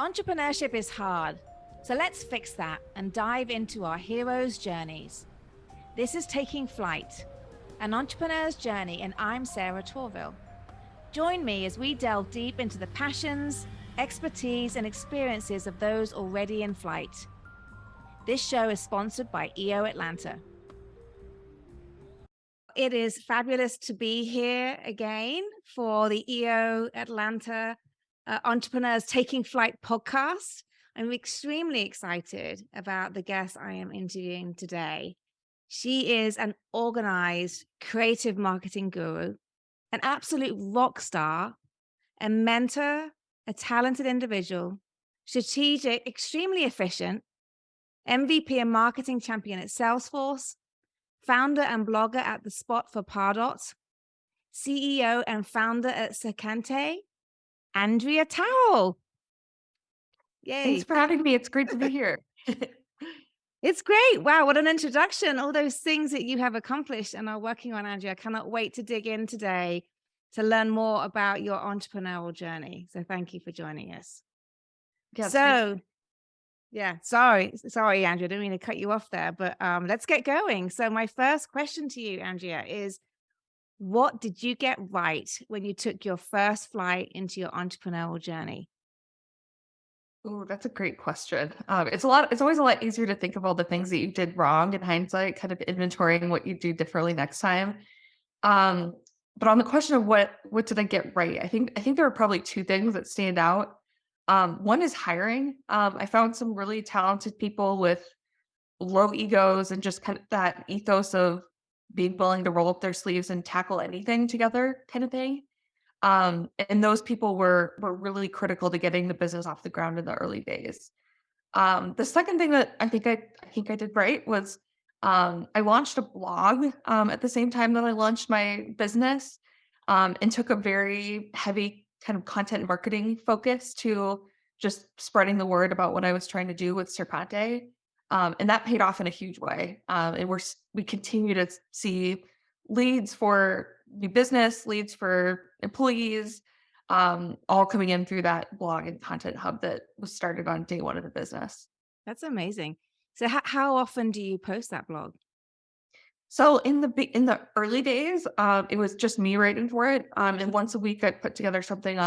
Entrepreneurship is hard, so let's fix that and dive into our heroes' journeys. This is Taking Flight, an entrepreneur's journey, and I'm Sarah Torville. Join me as we delve deep into the passions, expertise, and experiences of those already in flight. This show is sponsored by EO Atlanta. It is fabulous to be here again for the EO Atlanta Entrepreneurs Taking Flight podcast. I'm extremely excited about the guest I am interviewing today. She is an organized, creative marketing guru, an absolute rock star, a mentor, a talented individual, strategic, extremely efficient, MVP and marketing champion at Salesforce, founder and blogger at the Spot For Pardot, CEO and founder at Cerkante, Andrea Tarrell. Thanks Yay. for having me. It's great to be here. It's great. Wow, what an introduction. All those things that you have accomplished and are working on, Andrea. I cannot wait to dig in today to learn more about your entrepreneurial journey. So thank you for joining us. Yes, Sorry, Andrea, I didn't mean to cut you off there, but let's get going. So my first question to you, Andrea, is what did you get right when you took your first flight into your entrepreneurial journey? Ooh, that's a great question. It's always a lot easier to think of all the things that you did wrong in hindsight, kind of inventorying what you do differently next time. Um, but on the question of what did I get right, I think there are probably two things that stand out. One is hiring. I found some really talented people with low egos and just kind of that ethos of being willing to roll up their sleeves and tackle anything together, kind of thing. And those people were really critical to getting the business off the ground in the early days. The second thing that I think I did right was I launched a blog at the same time that I launched my business, and took a very heavy kind of content marketing focus to just spreading the word about what I was trying to do with Cerkante. And that paid off in a huge way. And we continue to see leads for new business, leads for employees, all coming in through that blog and content hub that was started on day one of the business. That's amazing. So how often do you post that blog? So in the early days, it was just me writing for it. And once a week, I'd put together something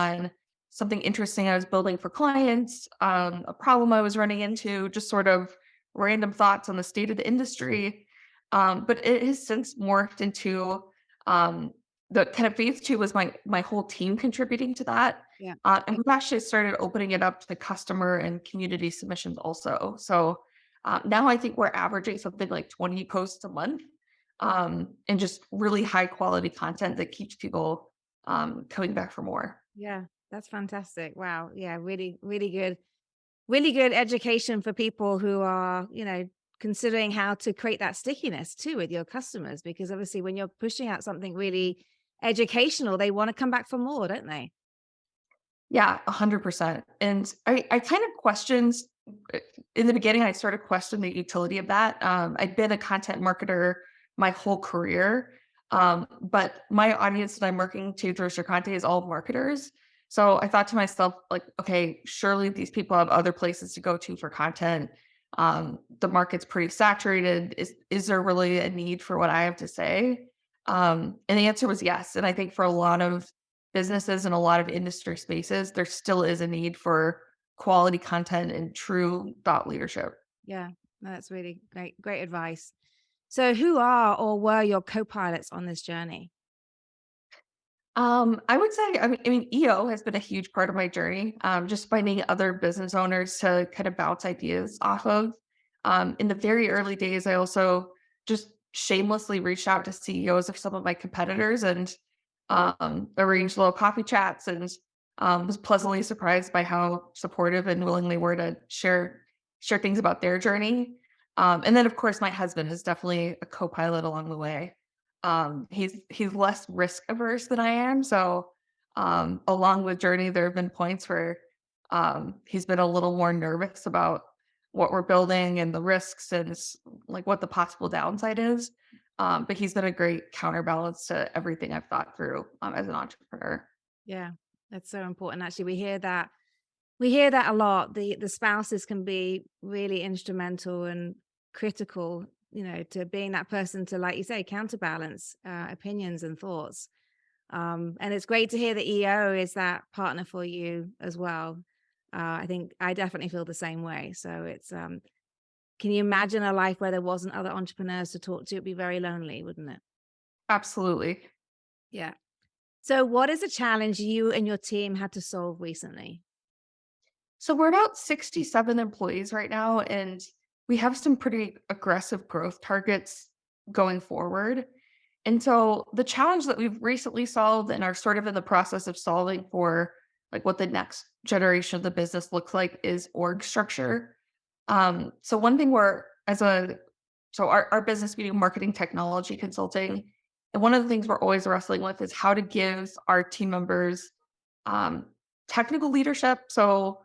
interesting I was building for clients, a problem I was running into, just sort of random thoughts on the state of the industry. But it has since morphed into um, the kind of phase two was my whole team contributing to that. Yeah. And we've actually started opening it up to customer and community submissions also. So now I think we're averaging something like 20 posts a month, and just really high quality content that keeps people coming back for more. Yeah, that's fantastic. Wow. Yeah, really, really good education for people who are, considering how to create that stickiness too with your customers. Because obviously, when you're pushing out something really educational, they want to come back for more, don't they? Yeah, 100%. And I kind of questioned uh, in the beginning, I sort of questioned the utility of that. I'd been a content marketer my whole career. But my audience that I'm working to through Cercante is all marketers. So I thought to myself, like, okay, surely these people have other places to go to for content. The market's pretty saturated. Is there really a need for what I have to say? And the answer was yes. And I think for a lot of businesses and a lot of industry spaces, there still is a need for quality content and true thought leadership. Yeah, no, that's really great advice. So, who are or were your co-pilots on this journey? I would say, I mean, EO has been a huge part of my journey. Just finding other business owners to kind of bounce ideas off of. In the very early days, I also just shamelessly reached out to CEOs of some of my competitors and arranged little coffee chats, and was pleasantly surprised by how supportive and willing they were to share things about their journey. And then, of course, my husband is definitely a co-pilot along the way. He's less risk averse than I am, so along the journey, there have been points where he's been a little more nervous about what we're building and the risks and like what the possible downside is. But he's been a great counterbalance to everything I've thought through as an entrepreneur. Yeah, that's so important. Actually, we hear that We hear that a lot. The spouses can be really instrumental and critical, to being that person to, like you say, counterbalance opinions and thoughts. And it's great to hear the EO is that partner for you as well. I think I definitely feel the same way. So can you imagine a life where there wasn't other entrepreneurs to talk to? It'd be very lonely, wouldn't it? Absolutely. Yeah. So, what is a challenge you and your team had to solve recently? So we're about 67 employees right now, and we have some pretty aggressive growth targets going forward. And so the challenge that we've recently solved and are sort of in the process of solving for like what the next generation of the business looks like is org structure. So one thing we're as a so our business we do marketing technology consulting. And one of the things we're always wrestling with is how to give our team members um, technical leadership. So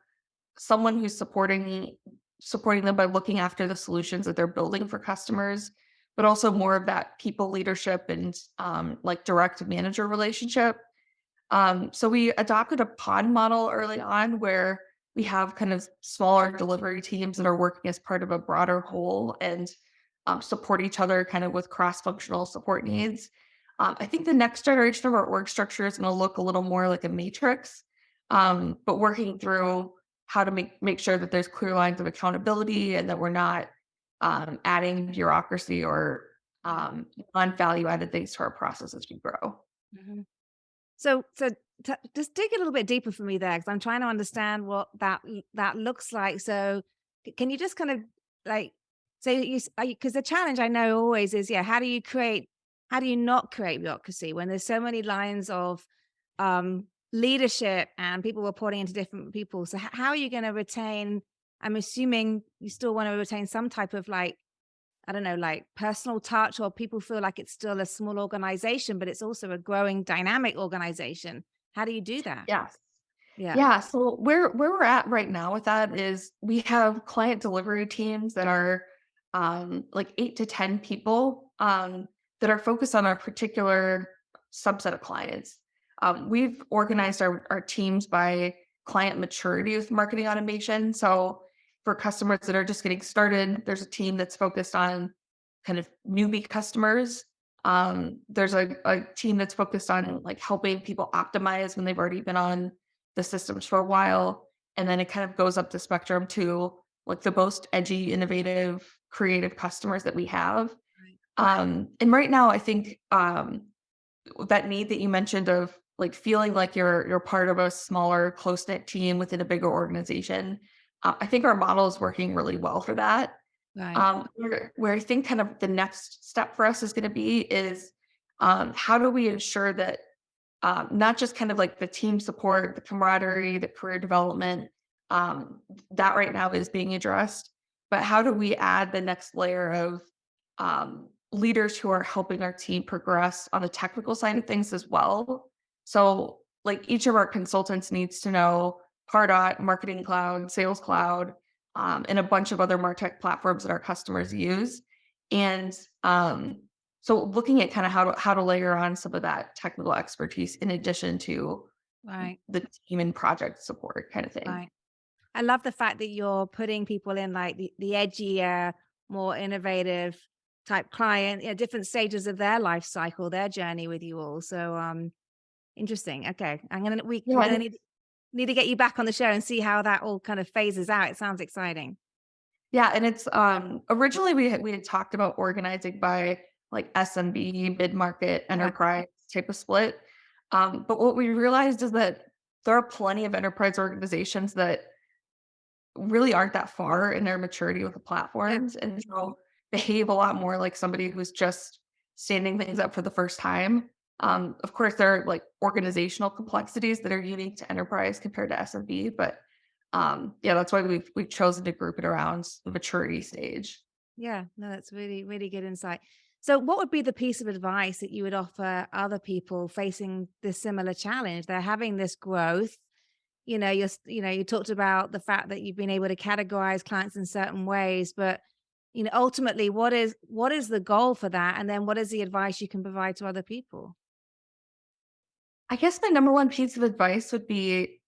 someone who's supporting them by looking after the solutions that they're building for customers, but also more of that people leadership and like direct manager relationship. So we adopted a pod model early on where we have kind of smaller delivery teams that are working as part of a broader whole and support each other kind of with cross-functional support needs. I think the next generation of our org structure is going to look a little more like a matrix, but working through how to make sure that there's clear lines of accountability and that we're not adding bureaucracy or non-value added things to our process as we grow. Mhm. So just dig a little bit deeper for me there, because I'm trying to understand what that looks like. So, can you just kind of like say you because the challenge I know always is, yeah, how do you not create bureaucracy when there's so many lines of leadership and people reporting into different people? So how are you going to retain? I'm assuming you still want to retain some type of, like, I don't know, like personal touch, or people feel like it's still a small organization, but it's also a growing dynamic organization. How do you do that? Yes. Yeah. Yeah, so where we're at right now with that is we have client delivery teams that are like 8 to 10 people that are focused on a particular subset of clients. We've organized our teams by client maturity with marketing automation. So for customers that are just getting started, there's a team that's focused on kind of newbie customers. There's a team that's focused on like helping people optimize when they've already been on the systems for a while, and then it kind of goes up the spectrum to like the most edgy, innovative, creative customers that we have. Right. And right now, I think that need that you mentioned of like feeling like you're part of a smaller, close knit team within a bigger organization. I think our model is working really well for that. Right. Where I think kind of the next step for us is going to be is how do we ensure that not just kind of like the team support, the camaraderie, the career development, that right now is being addressed. But how do we add the next layer of leaders who are helping our team progress on the technical side of things as well? So, like each of our consultants needs to know Pardot, Marketing Cloud, Sales Cloud, and a bunch of other martech platforms that our customers use. And so looking at kind of how to layer on some of that technical expertise in addition to Right. the team and project support kind of thing. Right. I love the fact that you're putting people in, like, the edgier, more innovative type client, different stages of their life cycle, their journey with you all. So, interesting. Okay. Yeah, We're and gonna it's need to get you back on the show and see how that all kind of phases out. It sounds exciting. originally we had talked about organizing by like SMB, mid-market, Yeah. enterprise type of split. But what we realized is that there are plenty of enterprise organizations that really aren't that far in their maturity with the Yeah. platforms, and so behave a lot more like somebody who's just standing things up for the first time. Of course, there are like organizational complexities that are unique to enterprise compared to SMB, but yeah, that's why we've chosen to group it around the maturity stage. Yeah. No, that's really, really good insight. So, what would be the piece of advice that you would offer other people facing this similar challenge? They're having this growth. You talked about the fact that you've been able to categorize clients in certain ways, but, ultimately, what is the goal for that? And then what is the advice you can provide to other people? I guess my number one piece of advice would be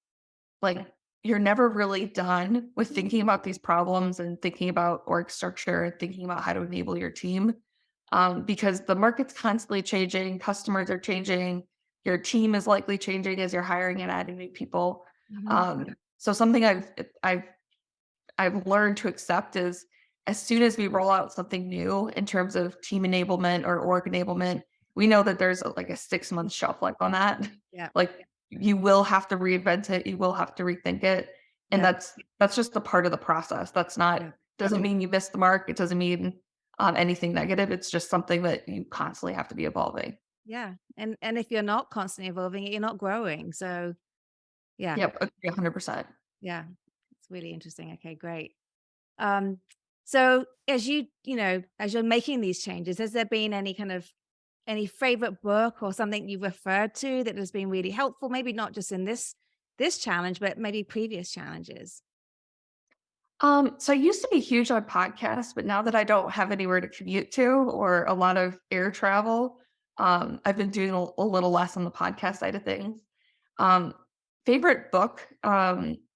like you're never really done with thinking about these problems and thinking about org structure and thinking about how to enable your team, because the market's constantly changing, customers are changing, your team is likely changing as you're hiring and adding new people. Mhm. So something I've learned to accept is as soon as we roll out something new in terms of team enablement or org enablement, we know that there's like a 6 month shelf life on that. Yeah. Like you will have to reinvent it, you will have to rethink it. And Yeah. that's just a part of the process. That's not Yeah. doesn't mean you missed the mark. It doesn't mean anything negative. It's just something that you constantly have to be evolving. Yeah. And if you're not constantly evolving, you're not growing. So yeah. Yep, agree 100%. Yeah. It's really interesting. Okay, great. Um, so as as you're making these changes, has there been any favorite book or something you've referred to that has been really helpful? Maybe not just in this challenge, but maybe previous challenges. So I used to be huge on podcasts, but now that I don't have anywhere to commute to or a lot of air travel, I've been doing a little less on the podcast side of things. Um, Favorite book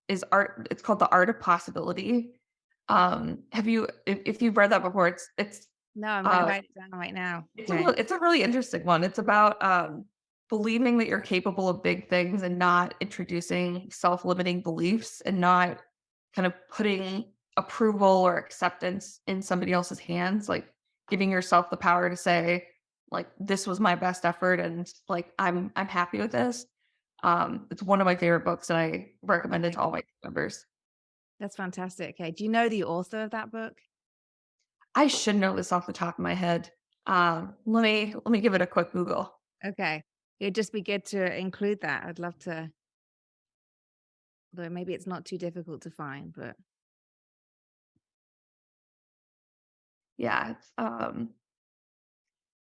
is art. It's called The Art of Possibility. Have you, if you've read that before, it's No, I'm going to uh, write it down right now. it's a Okay. it's a really interesting one. It's about, believing that you're capable of big things and not introducing self-limiting beliefs and not kind of putting approval or acceptance in somebody else's hands, like giving yourself the power to say, like, "This was my best effort and, like, I'm happy with this." It's one of my favorite books, and I recommend it Okay. to all my members. That's fantastic. Okay. Do you know the author of that book? I should know this off the top of my head. Let me give it a quick Google. Okay. It'd just be good to include that. I'd love to, though maybe it's not too difficult to find, but Yeah, it's,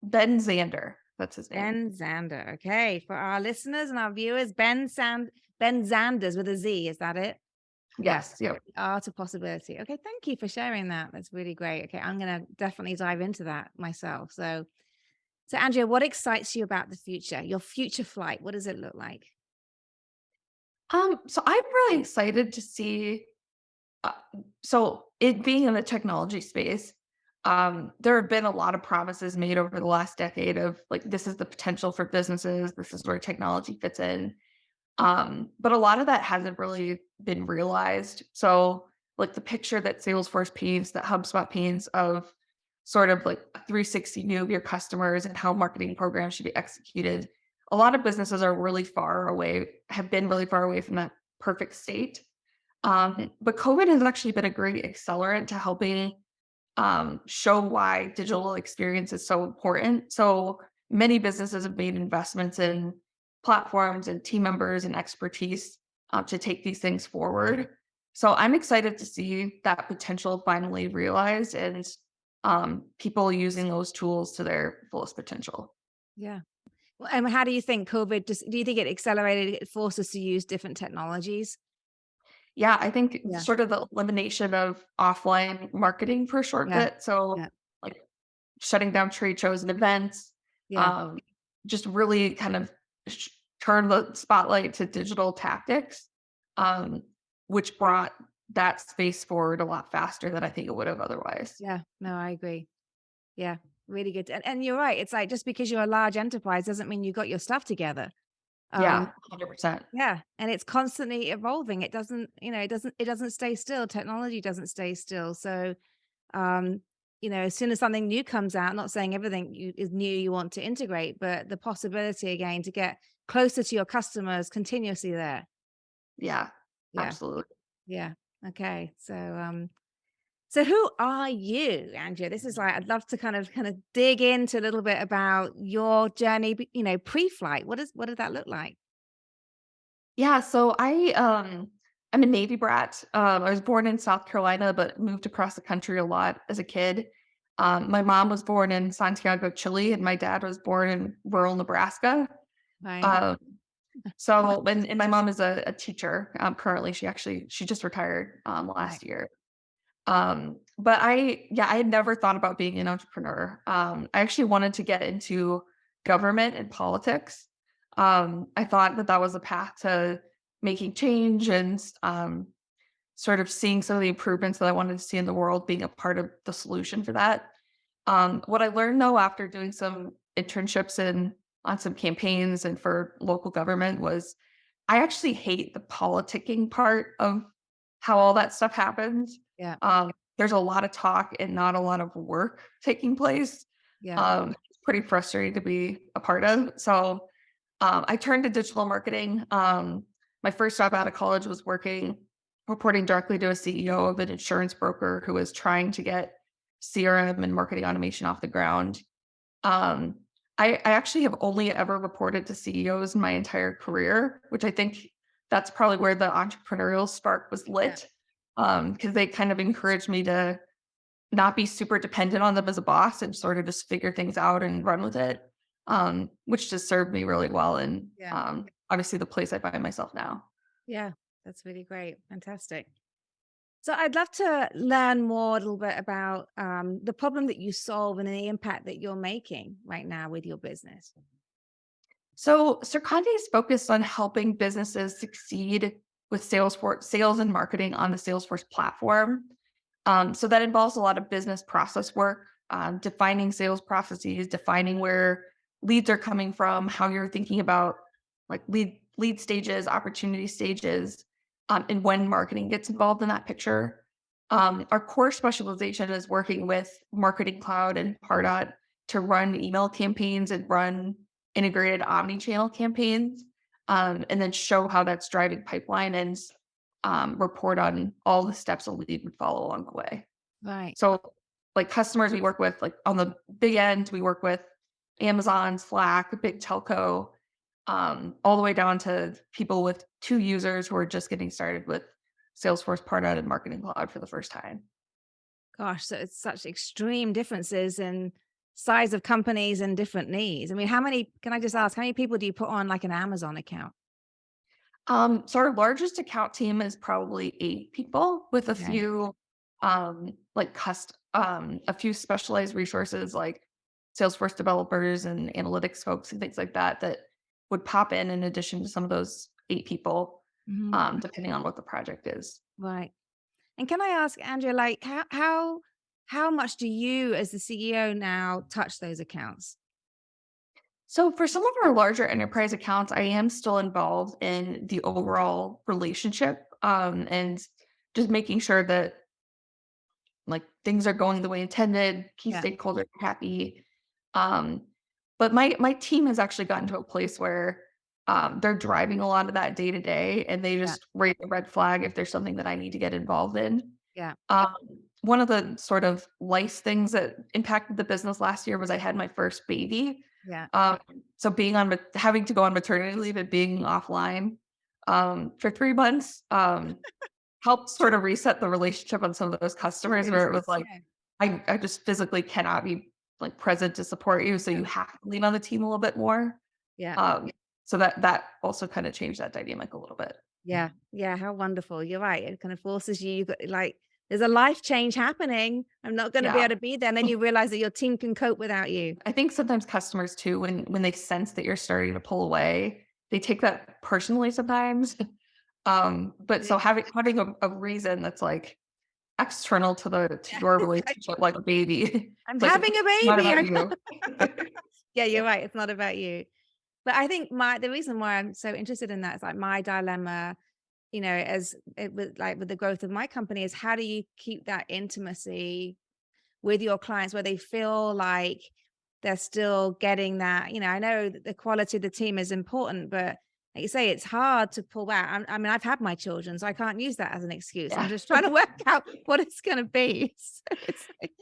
Ben Zander, that's his name. Ben Zander. Okay. For our listeners and our viewers, Ben Zanders with a Z. Is that it? Yeah. Yes, yep. The art of possibility. Okay. Thank you for sharing that. That's really great. Okay. I'm going to definitely dive into that myself. So Andrea, what excites you about the future? Your future flight, what does it look like? So I'm really excited to see, uh, so it being in the technology space, there have been a lot of promises made over the last decade of like, this is the potential for businesses, this is where technology fits in. But a lot of that hasn't really been realized. So, like the picture that Salesforce paints, that HubSpot paints of sort of like a 360 view of your customers and how marketing programs should be executed. A lot of businesses are really far away, have been really far away from that perfect state. But COVID has actually been a great accelerant to helping show why digital experience is so important. So many businesses have made investments in platforms and team members and expertise to take these things forward. So I'm excited to see that potential finally realized and people using those tools to their fullest potential. Yeah. Well, and how do you think COVID just do you think it accelerated, it forced us to use different technologies? Yeah, I think Yeah. sort of the elimination of offline marketing for a short Yeah. bit. So Yeah. like shutting down trade shows and events, Yeah. um, just really kind of sh turn the spotlight to digital tactics, um, which brought that space forward a lot faster than I think it would have otherwise. Yeah. No, I agree. Yeah. Really good. And you're right. It's like just because you're a large enterprise doesn't mean you got your stuff together. Yeah, Um, 100%. yeah. And it's constantly evolving. It doesn't stay still. Technology doesn't stay still. So um, as soon as something new comes out, not saying everything is new you want to integrate, but the possibility again to get closer to your customers continuously there. Yeah, Yeah. absolutely. Yeah. Okay. So who are you, Andrea? This is like I'd love to kind of dig into a little bit about your journey, pre-flight. What did that look like? Yeah, so I'm a Navy brat. I was born in South Carolina, but moved across the country a lot as a kid. My mom was born in Santiago, Chile, and my dad was born in rural Nebraska. Right. Um, and my mom is a teacher. Currently, she just retired Right. last year. But I had never thought about being an entrepreneur. I actually wanted to get into government and politics. I thought that that was a path to making change and sort of seeing some of the improvements that I wanted to see in the world, being a part of the solution for that. What I learned though after doing some internships in on some campaigns and for local government was I actually hate the politicking part of how all that stuff happens. Yeah. There's a lot of talk and not a lot of work taking place. Yeah. It's pretty frustrating to be a part of. So I turned to digital marketing. My first job out of college was reporting directly to a CEO of an insurance broker who was trying to get CRM and marketing automation off the ground. Um, I actually have only ever reported to CEOs in my entire career, which I think that's probably where the entrepreneurial spark was Yeah. lit. Because they kind of encouraged me to not be super dependent on them as a boss and sort of just figure things out and run with it, which just served me really well in Yeah. obviously the place I find myself now. Yeah. That's really great. Fantastic. So I'd love to learn more a little bit about the problem that you solve and the impact that you're making right now with your business. So Cercante is focused on helping businesses succeed with sales and marketing on the Salesforce platform. So that involves a lot of business process work, defining sales processes, defining where leads are coming from, how you're thinking about like lead stages, opportunity stages, and when marketing gets involved in that picture. Our core specialization is working with Marketing Cloud and Pardot to run email campaigns and run integrated omni-channel campaigns, and then show how that's driving pipeline and report on all the steps a lead would follow along the way. Right. So, like customers we work with, like on the big end, we work with Amazon, Slack, a big telco, all the way down to people with 2 users who are just getting started with Salesforce Pardot and Marketing Cloud for the first time. Gosh, so it's such extreme differences in size of companies and different needs. I mean, how many, can I just ask, how many people do you put on like an Amazon account? So our largest account team is probably 8 people with a Okay. few a few specialized resources like Salesforce developers and analytics folks and things like that that would pop in addition to some of those 8 people, Mhm. depending on what the project is. Right. And can I ask, Andrea, like how much do you as the CEO now touch those accounts? So for some of our larger enterprise accounts, I am still involved in the overall relationship, and just making sure that like things are going the way intended, key Yeah. stakeholders are happy. Um, but my team has actually gotten to a place where they're driving a lot of that day to day, and they Yeah. just raise a red flag if there's something that I need to get involved in. Yeah. Um, One of the sort of life things that impacted the business last year was I had my first baby. Yeah. Um, so having to go on maternity leave and being offline for 3 months helped sort of reset the relationship on some of those Of customers course. where it was like, Yeah. I just physically cannot be like present to support you. So Yeah. you have to lean on the team a little bit more. Yeah. Um, so that also kind of changed that dynamic a little bit. Yeah. Yeah. How wonderful. You're right. It kind of forces you, you got like, there's a life change happening. I'm not going to be Yeah. able to be there. And then you realize that your team can cope without you. I think sometimes customers too, when they sense that you're starting to pull away, they take that personally sometimes. But Yeah. so having a reason that's like external to your Like, relationship, like a baby, I'm it's like having it's a not baby. about you. Yeah, you're right. It's not about you. But I think the reason why I'm so interested in that is like my dilemma, as it with like with the growth of my company is how do you keep that intimacy with your clients where they feel like they're still getting that, I know that the quality of the team is important, but like you say, it's hard to pull back. I mean, I've had my children, so I can't use that as an excuse. I'm Yeah. just trying to work out what it's going to be. So it's like,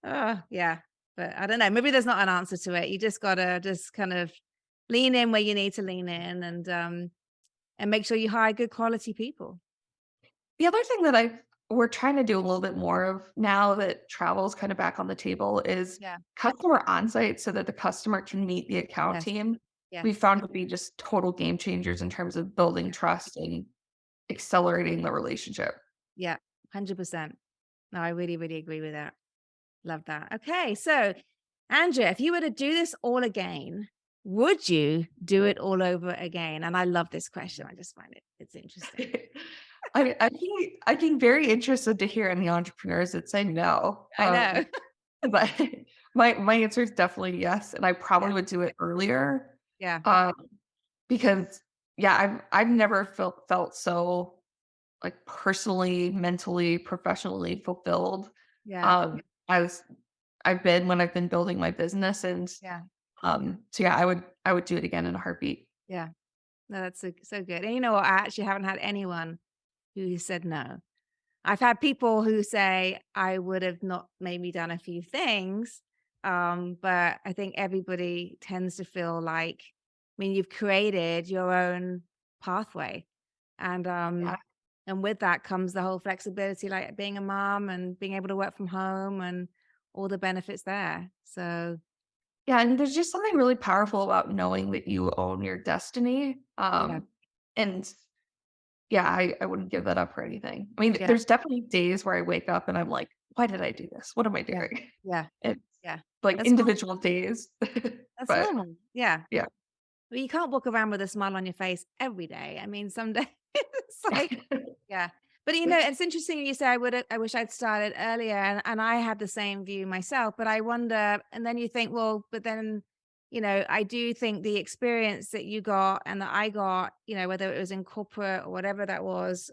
oh, yeah. But I don't know. Maybe there's not an answer to it. You just gotta just kind of lean in where you need to lean in and make sure you hire good quality people. The other thing that we're trying to do a little bit more of now that travel is kind of back on the table is Yeah. customer onsite so that the customer can meet the account Yes. team. We Yes. found to be just total game changers in terms of building Yeah. trust and accelerating the relationship. Yeah. 100%. No, I really, really agree with that. Love that. Okay. So, Andrea, if you were to do this all again, would you do it all over again? And I love this question. I just find it's interesting. I'd be very interested to hear any entrepreneurs that say no. I know. But my answer is definitely yes, and I Yeah. probably would do it earlier. Yeah. Um, because yeah, I've never felt so like personally, mentally, professionally fulfilled Yeah. um as I've been when I've been building my business. And Yeah. so yeah, I would do it again in a heartbeat. Yeah. No, that's so good. And you know what? I actually haven't had anyone who said no. I've had people who say I would have not maybe done a few things, but I think everybody tends to feel like, I mean, you've created your own pathway, and Yeah. um, and with that comes the whole flexibility, like being a mom and being able to work from home and all the benefits there. So Yeah, and there's just something really powerful about knowing that you own your destiny. yeah, And yeah, I wouldn't give that up for anything. I mean, yeah, there's definitely days where I wake up and I'm like, "Why did I do this? What am I yeah, doing?" yeah, It's yeah. like That's normal. individual days. That's But normal. Yeah. yeah. Well, you can't walk around with a smile on your face every day. I mean, some days it's like, yeah. But you know, it's interesting you say I wish I'd started earlier, and I had the same view myself. But I wonder, and then you think, well, but then, I do think the experience that you got and that I got, whether it was in corporate or whatever that was,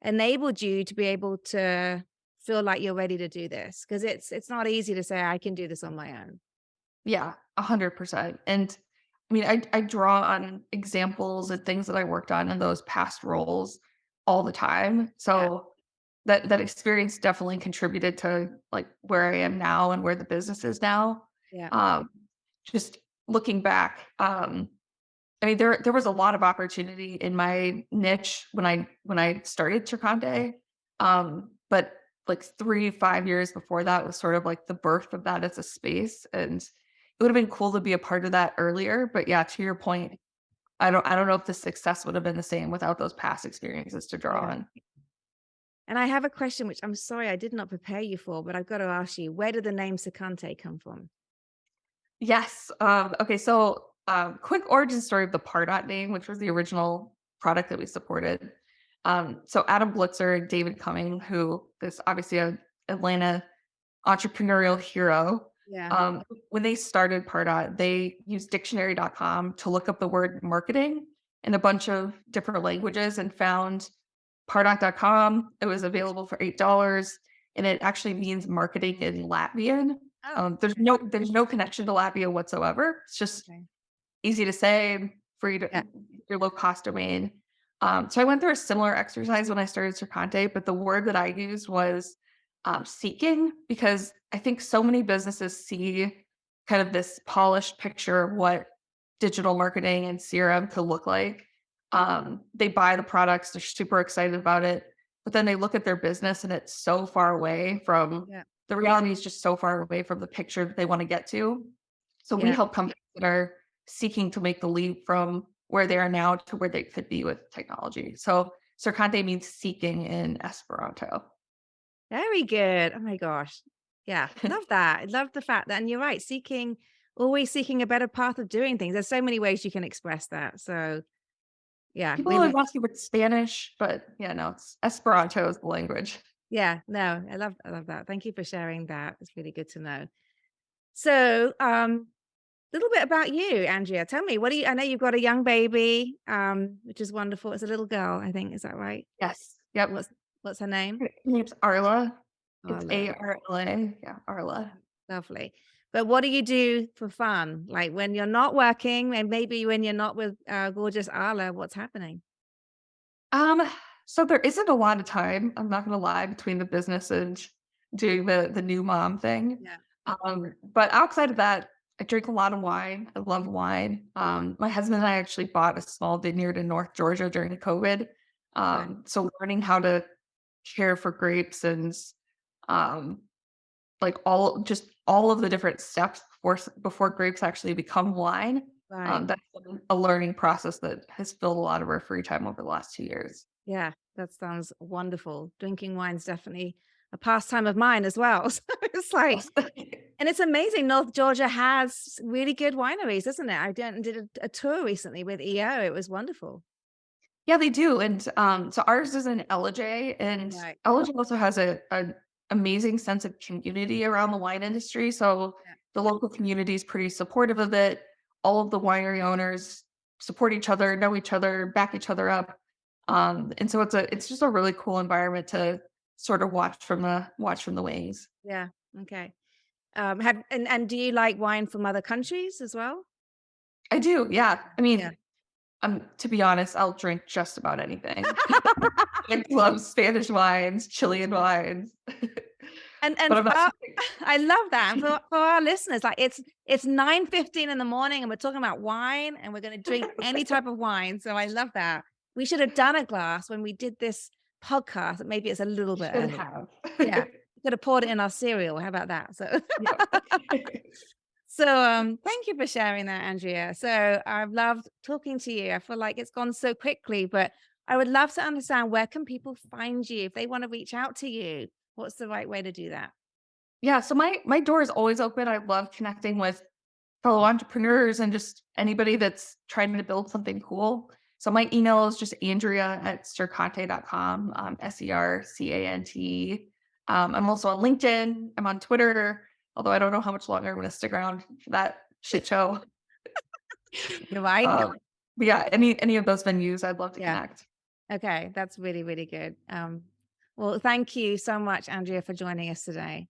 enabled you to be able to feel like you're ready to do this because it's not easy to say I can do this on my own. Yeah, 100%. And I mean, I draw on examples and things that I worked on in those past roles all the time. Yeah, So that experience definitely contributed to like where I am now and where the business is now. yeah, Um, just looking back, I mean, there was a lot of opportunity in my niche when I started Cerkante. But like 3, 5 years before that was sort of like the birth of that as a space. And it would have been cool to be a part of that earlier. But yeah, to your point, I don't know if the success would have been the same without those past experiences to draw yeah. on. And I have a question which I'm sorry I did not prepare you for, but I've got to ask you, where did the name Secante come from? Yes. Okay. So, quick origin story of the Pardot name, which was the original product that we supported. So Adam Blitzer and David Cumming, who is obviously a Atlanta entrepreneurial hero. Yeah. When they started Pardot, they used dictionary.com to look up the word marketing in a bunch of different languages and found pardot.com. It was available for $8 and it actually means marketing in Latvian. Oh, There's no connection to Latvia whatsoever. It's just okay. easy to say, free to Yeah. your low cost domain. So I went through a similar exercise when I started Cercante, but the word that I used was seeking because I think so many businesses see kind of this polished picture of what digital marketing and CRM could look like. They buy the products, they're super excited about it, but then they look at their business and it's so far away from Yeah. the reality is just so far away from the picture that they want to get to. So we Yeah. help companies that are seeking to make the leap from where they are now to where they could be with technology. So Cercante means seeking in Esperanto. Very good. Oh my gosh. Yeah. Love that. I love the fact that, and you're right, always seeking a better path of doing things. There's so many ways you can express that. So yeah, People always really. ask me what's Spanish, but yeah, no, it's Esperanto is the language. Yeah. No, I love that. Thank you for sharing that. It's really good to know. So, little bit about you, Andrea. Tell me, I know you've got a young baby, which is wonderful. It's a little girl, I think. Is that right? Yes. Yep. What's what's her name? Her name's Arla. It's Arlo. Arla. Yeah, Arla. Lovely. But what do you do for fun? Like when you're not working and maybe when you're not with gorgeous Arla, what's happening? Um, so there isn't a lot of time, I'm not gonna lie, between the business and doing the new mom thing. Yeah. But outside of that, I drink a lot of wine. I love wine. My husband and I actually bought a small vineyard in North Georgia during COVID. Right. So learning how to care for grapes and um, like all of the different steps before grapes actually become wine. Right. That's been a learning process that has filled a lot of our free time over the last 2 years. Yeah. That sounds wonderful. Drinking wine's definitely a pastime of mine as well. So it's like, Yes. And it's amazing. North Georgia has really good wineries, doesn't it? I did a tour recently with EO. It was wonderful. Yeah, they do, and, so ours is in LJ, and Right. LJ also has a amazing sense of community around the wine industry, so Yeah. the local community is pretty supportive of it. All of the winery owners support each other, know each other, back each other up, and so it's just a really cool environment to sort of watch from the wings. Yeah. Okay. Have and do you like wine from other countries as well? I do, yeah. I Yeah. mean, to be honest, I'll drink just about anything. I love Spanish wines, Chilean wines, And but I'm for not our I love that. And for our listeners, like it's 9:15 in the morning and we're talking about wine and we're gonna drink any type of wine. So I love that. We should have done a glass when we did this podcast. Maybe it's a little bit should early. have. Yeah. Could have poured it in our cereal. How about that? So Yep. so thank you for sharing that, Andrea. So I've loved talking to you. I feel like it's gone so quickly, but I would love to understand where can people find you if they want to reach out to you? What's the right way to do that? Yeah, so my door is always open. I love connecting with fellow entrepreneurs and just anybody that's trying to build something cool. So my email is just Andrea@Cerkante.com, Sercant. I'm also on LinkedIn. I'm on Twitter, although I don't know how much longer I'm going to stick around for that shit show. You're right. Um, but yeah, any of those venues, I'd love to Yeah. connect. Okay. That's really, really good. Well, thank you so much, Andrea, for joining us today.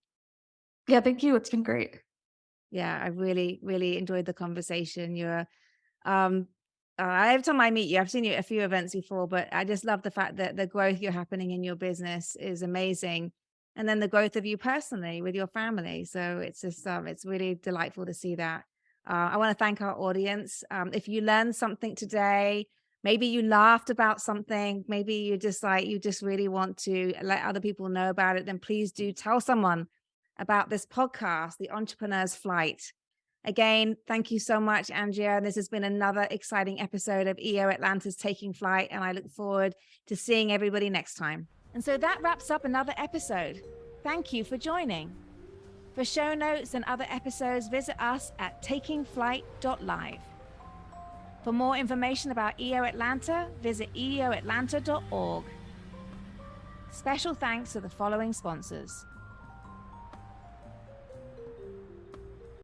Yeah, thank you. It's been great. Yeah, I really, really enjoyed the conversation. You're Um, every time I meet you, I've seen you at a few events before, but I just love the fact that the growth you're happening in your business is amazing. And then the growth of you personally with your family. So it's just, it's really delightful to see that. I want to thank our audience. If you learned something today, maybe you laughed about something, maybe you just like, you just really want to let other people know about it, then please do tell someone about this podcast, The Entrepreneur's Flight. Again, thank you so much, Andrea. This has been another exciting episode of EO Atlanta's Taking Flight, and I look forward to seeing everybody next time. And so that wraps up another episode. Thank you for joining. For show notes and other episodes, visit us at takingflight.live. For more information about EO Atlanta, visit eoatlanta.org. Special thanks to the following sponsors: